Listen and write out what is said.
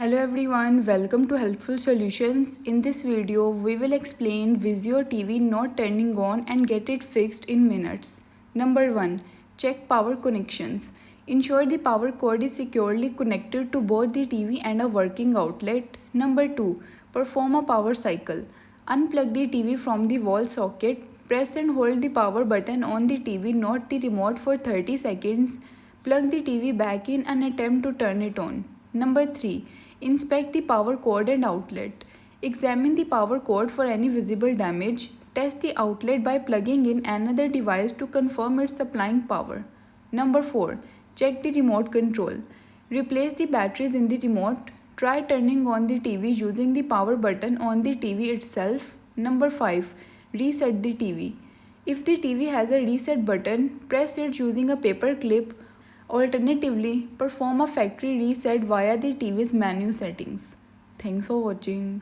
Hello everyone, welcome to Helpful Solutions. In this video, we will explain Vizio TV not turning on and get it fixed in minutes. Number 1. Check power connections. Ensure the power cord is securely connected to both the TV and a working outlet. Number 2. Perform a power cycle. Unplug the TV from the wall socket. Press and hold the power button on the TV, not the remote, for 30 seconds. Plug the TV back in and attempt to turn it on. Number 3. Inspect the power cord and outlet. Examine the power cord for any visible damage. Test the outlet by plugging in another device to confirm it's supplying power. Number 4. Check the remote control. Replace the batteries in the remote. Try turning on the TV using the power button on the TV itself. Number 5. Reset the TV. If the TV has a reset button, press it using a paper clip. Alternatively, perform a factory reset via the TV's menu settings. Thanks for watching.